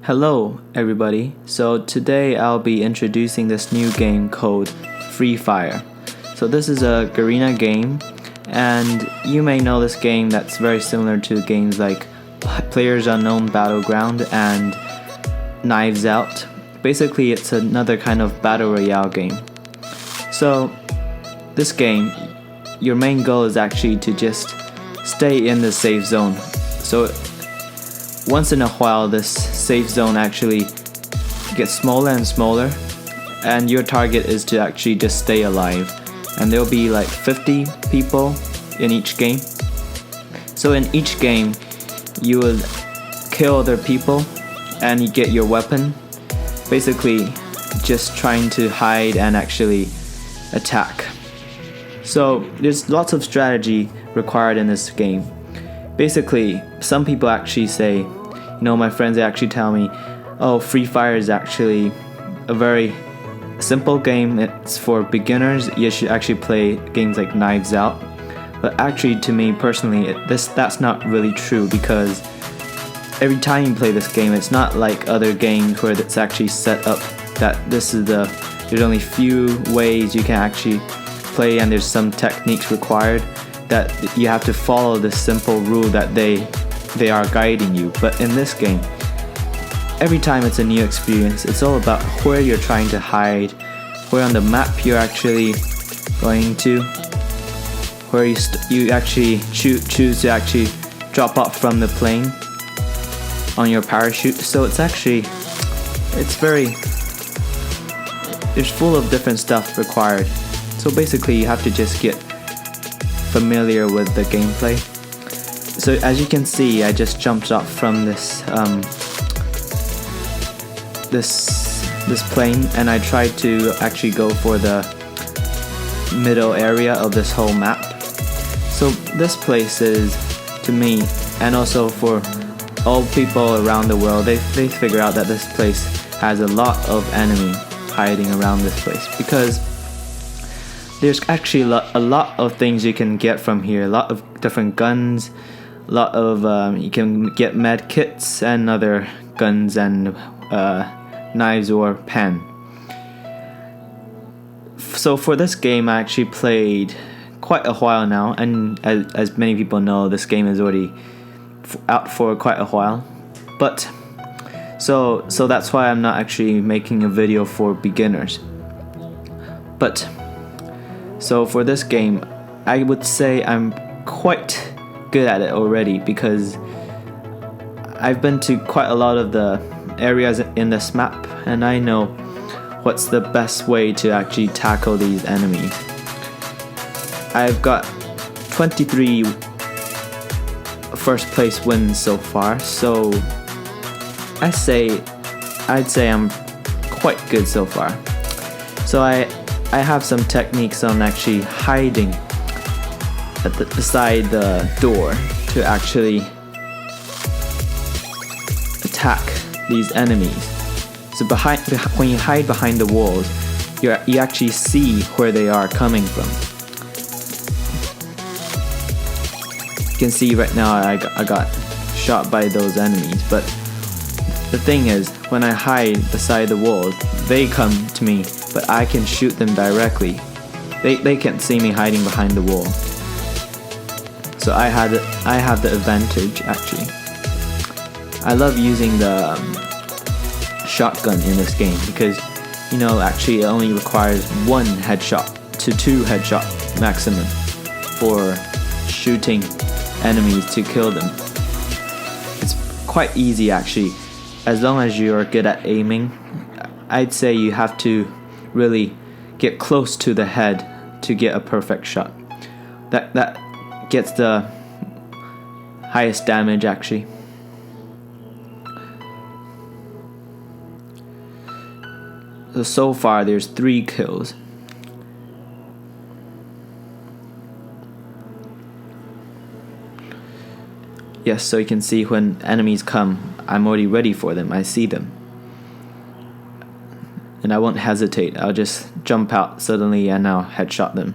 Hello everybody, so today I'll be introducing this new game called Free Fire. So this is a Garena game, and you may know this game that's very similar to games like Players Unknown Battleground and Knives Out. Basically it's another kind of battle royale game. So this game, your main goal is actually to just stay in the safe zone. So once in a while this safe zone actually gets smaller and smaller, and your target is to actually just stay alive, and there'll be like 50 people in each game. So in each game you will kill other people and you get your weapon, basically just trying to hide and actually attack. So there's lots of strategy required in this game. Basically, some people actually say, my friends actually tell me, oh, Free Fire is actually a very simple game, it's for beginners, you should actually play games like Knives Out. But actually, to me personally, that's not really true, because every time you play this game, it's not like other games where it's actually set up that there's only few ways you can actually play, and there's some techniques required that you have to follow this simple rule that they are guiding you. But in this game, every time it's a new experience. It's all about where you're trying to hide, where on the map you're actually going to, where you actually choose to actually drop off from the plane on your parachute. So it's full of different stuff required. So basically you have to just get familiar with the gameplay. So as you can see, I just jumped off from this plane, and I tried to actually go for the middle area of this whole map. So this place is, to me, and also for all people around the world, they figure out that this place has a lot of enemy hiding around this place, because there's actually a lot of things you can get from here. A lot of different guns, a lot of you can get med kits and other guns and knives or pen. So for this game, I actually played quite a while now, and as many people know, this game is already out for quite a while. But so that's why I'm not actually making a video for beginners. But so for this game, I would say I'm quite good at it already, because I've been to quite a lot of the areas in this map, and I know what's the best way to actually tackle these enemies. I've got 23 first place wins so far, so I'd say I'm quite good so far. So I have some techniques on actually hiding beside the door to actually attack these enemies. So when you hide behind the walls, you actually see where they are coming from. You can see right now I got shot by those enemies, but the thing is, when I hide beside the walls, they come to me, but I can shoot them directly. They can't see me hiding behind the wall. So I have the advantage actually. I love using the shotgun in this game, because actually it only requires 1 headshot to 2 headshot maximum for shooting enemies to kill them. It's quite easy actually, as long as you're good at aiming. I'd say you have to really get close to the head to get a perfect shot. That gets the highest damage actually. So far there's 3 kills. Yes, so you can see when enemies come, I'm already ready for them. I see them, and I won't hesitate. I'll just jump out suddenly and I'll headshot them.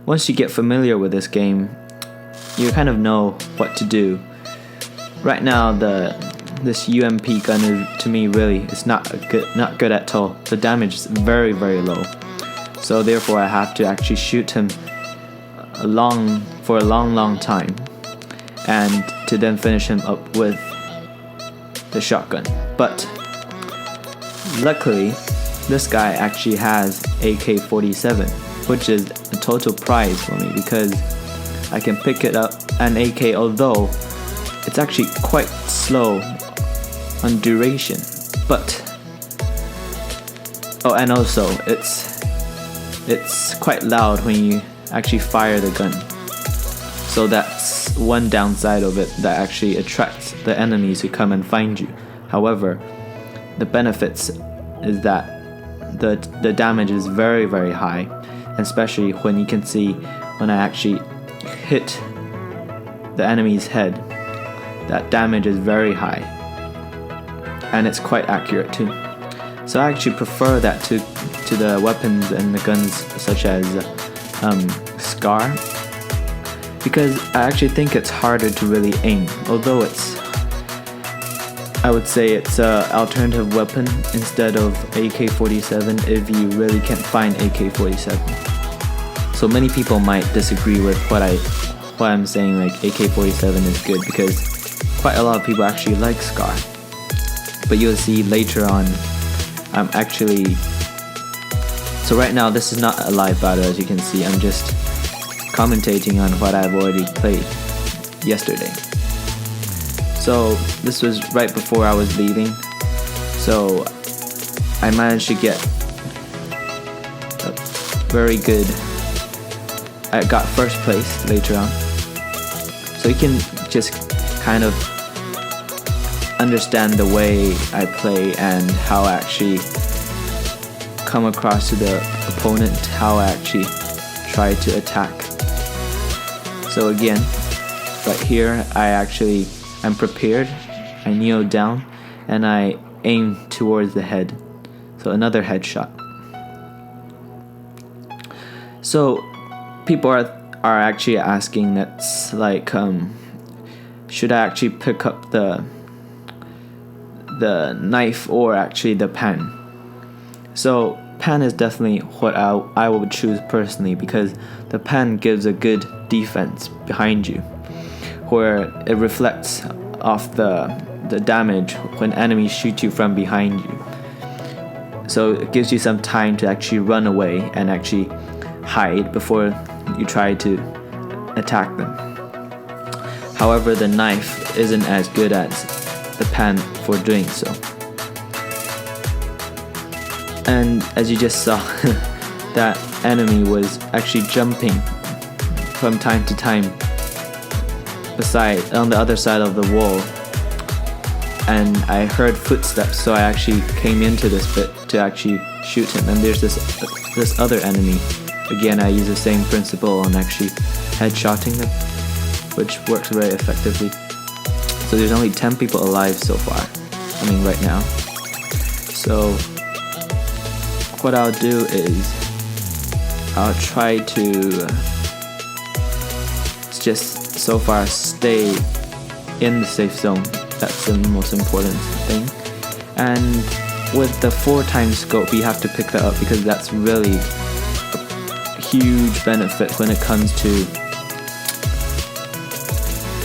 Once you get familiar with this game, you kind of know what to do. Right now the this UMP gun is, to me, really, it's not good at all. The damage is very, very low. So therefore I have to actually shoot him for a long time, and to then finish him up with the shotgun. But luckily, this guy actually has AK-47, which is a total prize for me, because I can pick it up. An AK, although it's actually quite slow on duration, but and also it's quite loud when you actually fire the gun. So that's one downside of it, that actually attracts the enemies who come and find you. However, the benefits is that the damage is very, very high, especially when you can see when I actually hit the enemy's head, that damage is very high, and it's quite accurate too. So I actually prefer that to the weapons and the guns such as Scar, because I actually think it's harder to really aim, although I would say it's an alternative weapon instead of AK-47 if you really can't find AK-47. So many people might disagree with what I'm saying, like AK-47 is good, because quite a lot of people actually like Scar. But you'll see later on, I'm actually... So right now this is not a live battle, as you can see. I'm just commentating on what I've already played yesterday. So this was right before I was leaving. So I managed to get a very good... I got first place later on. So you can just kind of understand the way I play and how I actually come across to the opponent, how I actually try to attack. So again, right here I'm prepared, I kneel down and I aim towards the head. So another headshot. So people are actually asking, that's like, should I actually pick up the knife or actually the pen? So pen is definitely what I would choose personally, because the pen gives a good defense behind you, where it reflects off the damage when enemies shoot you from behind you. So it gives you some time to actually run away and actually hide before you try to attack them. However, the knife isn't as good as the pen for doing so. And as you just saw, that enemy was actually jumping from time to time on the other side of the wall, and I heard footsteps, so I actually came into this bit to actually shoot him. And there's this other enemy. Again, I use the same principle on actually headshotting them, which works very effectively. So there's only 10 people alive so far, right now. So what I'll do is I'll try to just so far stay in the safe zone. That's the most important thing. And with the 4x scope, you have to pick that up, because that's really a huge benefit when it comes to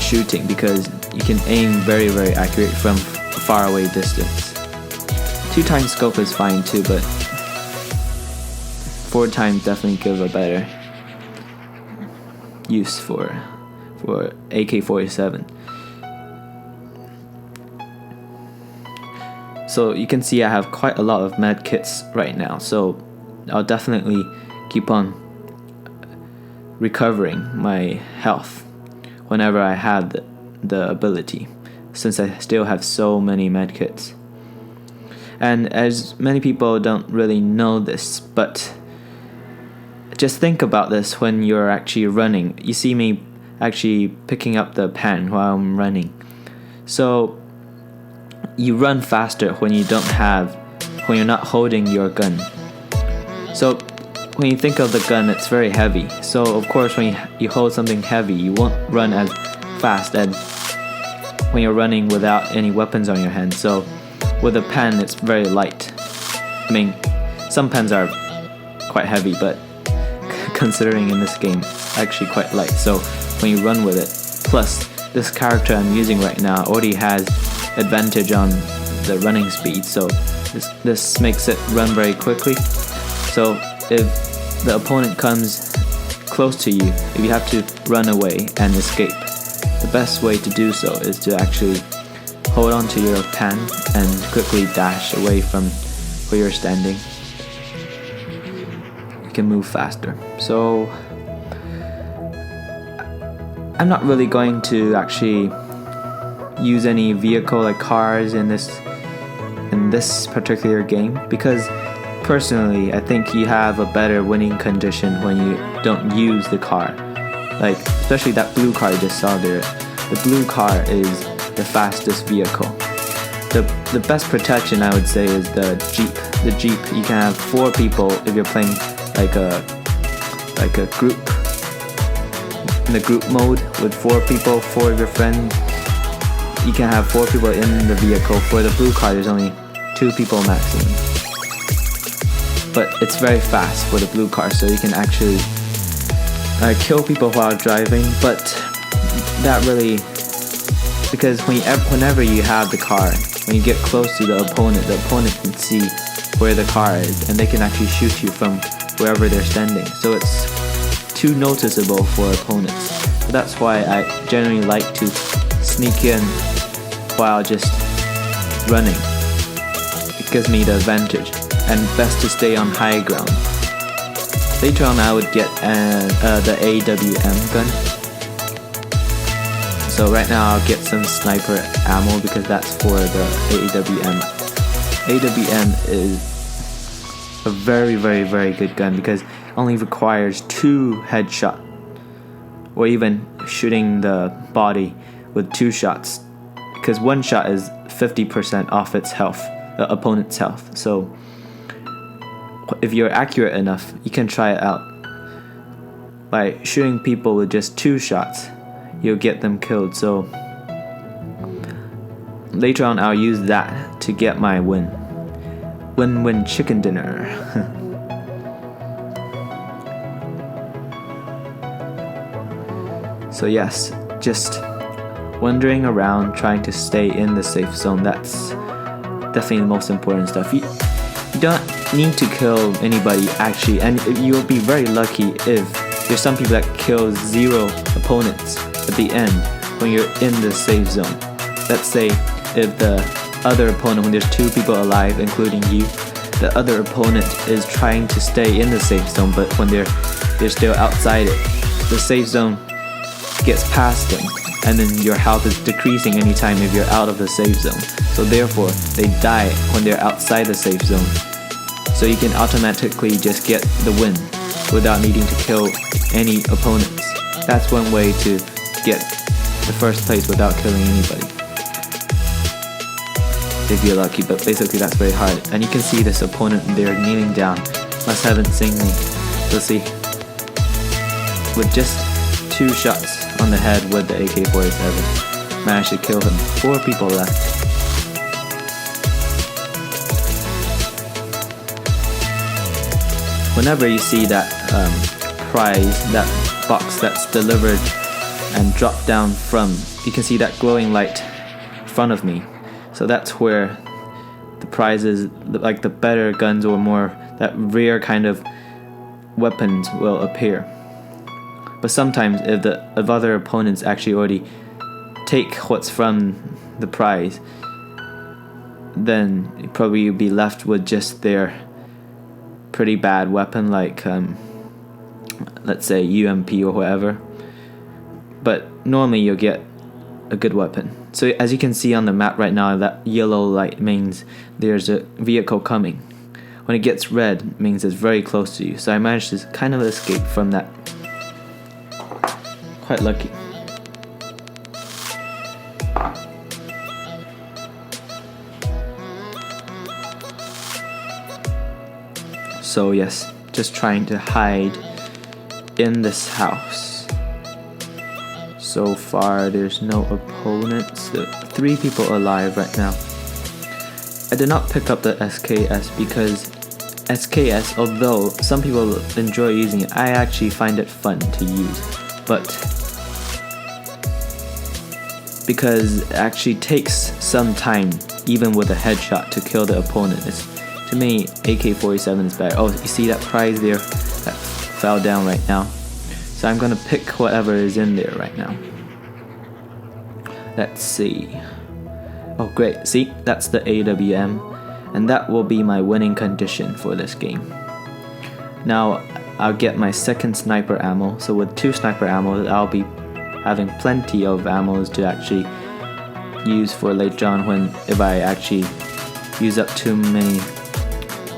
shooting, because you can aim very, very accurate from a far away distance. 2x scope is fine too, but 4x definitely give a better use for AK-47. So you can see I have quite a lot of med kits right now, so I'll definitely keep on recovering my health whenever I have the ability, since I still have so many med kits. And as many people don't really know this, but just think about this when you're actually running. You see me actually picking up the pen while I'm running. So you run faster when you're not holding your gun. So when you think of the gun, it's very heavy. So of course when you hold something heavy, you won't run as fast as when you're running without any weapons on your hand. So with a pen, it's very light. I mean, some pens are quite heavy, but considering in this game, it's actually quite light. So when you run with it, plus this character I'm using right now already has advantage on the running speed, so this makes it run very quickly. So if the opponent comes close to you, if you have to run away and escape, the best way to do so is to actually hold on to your pen and quickly dash away from where you're standing. You can move faster. So I'm not really going to actually use any vehicle like cars in this particular game, because personally I think you have a better winning condition when you don't use the car. Like especially that blue car you just saw there. The blue car is the fastest vehicle. The best protection I would say is the Jeep. The Jeep, you can have 4 people if you're playing like a group, in the group mode with 4 people, 4 of your friends. You can have 4 people in the vehicle. For the blue car, there's only 2 people maximum. But it's very fast for the blue car, so you can actually kill people while driving. But that really, because whenever you have the car, when you get close to the opponent can see where the car is, and they can actually shoot you from wherever they're standing. So it's too noticeable for opponents. So that's why I generally like to sneak in while just running. It gives me the advantage, and best to stay on high ground. Later on I would get the A1dan gun. So right now I'll get some sniper ammo because that's for the A1dan. A1dan is a very, very, very good gun because it only requires 2 headshots, or even shooting the body with 2 shots, because 1 shot is 50% off its health, the opponent's health. So if you're accurate enough, you can try it out. By shooting people with just 2 shots, you'll get them killed. So later on I'll use that to get my win. Win-win chicken dinner. So yes, just wandering around trying to stay in the safe zone, that's definitely the most important stuff. You don't need to kill anybody actually, and you'll be very lucky if there's some people that kill 0 opponents at the end when you're in the safe zone. Let's say if the other opponent, when there's 2 people alive including you, the other opponent is trying to stay in the safe zone, but when they're still outside it, the safe zone gets past them, and then your health is decreasing anytime if you're out of the safe zone. So therefore they die when they're outside the safe zone. So you can automatically just get the win without needing to kill any opponents. That's one way to get the first place without killing anybody, if you're lucky, but basically that's very hard. And you can see this opponent there kneeling down, must haven't seen me. Let's see, with just 2 shots on the head with the AK-47, managed to kill him. 4 people left. Whenever you see that prize, that box that's delivered and dropped down from, you can see that glowing light in front of me. So that's where the prizes, like the better guns or more that rare kind of weapons will appear. But sometimes if other opponents actually already take what's from the prize, then probably you'll be left with just their pretty bad weapon, like let's say UMP or whatever. But normally you'll get a good weapon. So as you can see on the map right now, that yellow light means there's a vehicle coming. When it gets red, it means it's very close to you. So I managed to kind of escape from that. Quite lucky. So yes, just trying to hide in this house. So far, there's no opponents. There are 3 people alive right now. I did not pick up the SKS because SKS, although some people enjoy using it, I actually find it fun to use. But because it actually takes some time, even with a headshot, to kill the opponent. To me, AK-47 is better. Oh, you see that prize there? That fell down right now. So I'm gonna pick whatever is in there right now. Let's see. Oh great, see, that's the AWM, and that will be my winning condition for this game. Now I'll get my second sniper ammo, so with 2 sniper ammo I'll be having plenty of ammos to actually use for later on when if I actually use up too many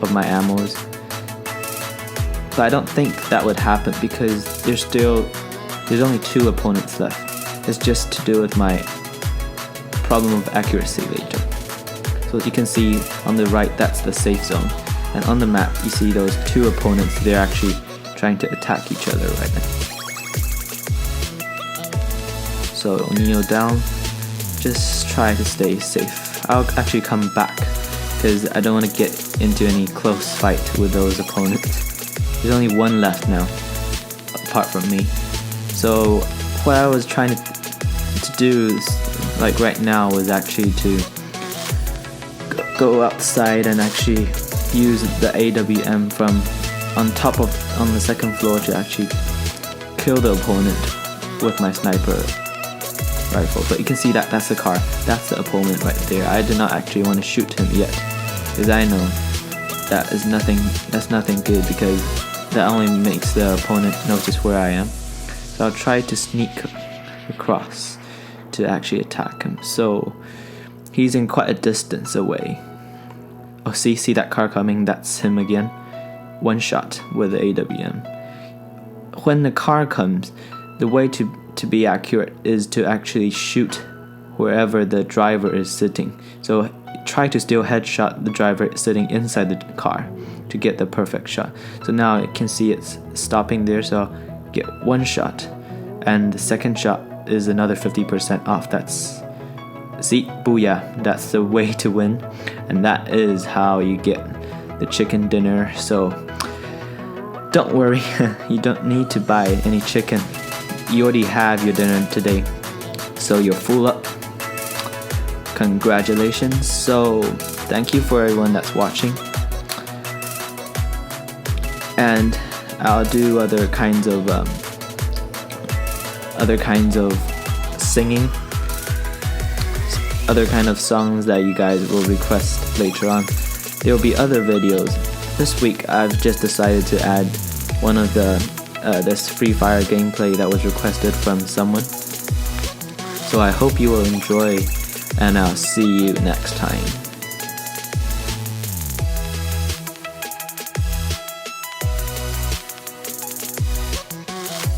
of my ammos. But I don't think that would happen because there's only 2 opponents left. It's just to do with my problem of accuracy later. So you can see on the right, that's the safe zone, and on the map you see those 2 opponents. They're actually trying to attack each other right now. So kneel down, just try to stay safe. I'll actually come back because I don't want to get into any close fight with those opponents. There's only 1 left now, apart from me. So what I was trying to do, like right now, was actually to go outside and actually use the AWM from on the 2nd floor to actually kill the opponent with my sniper rifle. But you can see that that's the car. That's the opponent right there. I did not actually want to shoot him yet because I know that's nothing good because that only makes the opponent notice where I am. So I'll try to sneak across to actually attack him. So he's in quite a distance away. Oh, see that car coming? That's him again. 1 shot with the AWM. When the car comes, the way to be accurate is to actually shoot wherever the driver is sitting. So try to still headshot the driver sitting inside the car to get the perfect shot. So now you can see it's stopping there, so I'll get 1 shot, and the second shot is another 50% off. See, booyah, that's the way to win, and that is how you get the chicken dinner. So don't worry, you don't need to buy any chicken. You already have your dinner today, so you're full up. Congratulations. So thank you for everyone that's watching, and I'll do other kinds of singing, other kind of songs that you guys will request later on. There will be other videos. This week I've just decided to add one of this Free Fire gameplay that was requested from someone. So I hope you will enjoy, and I'll see you next time.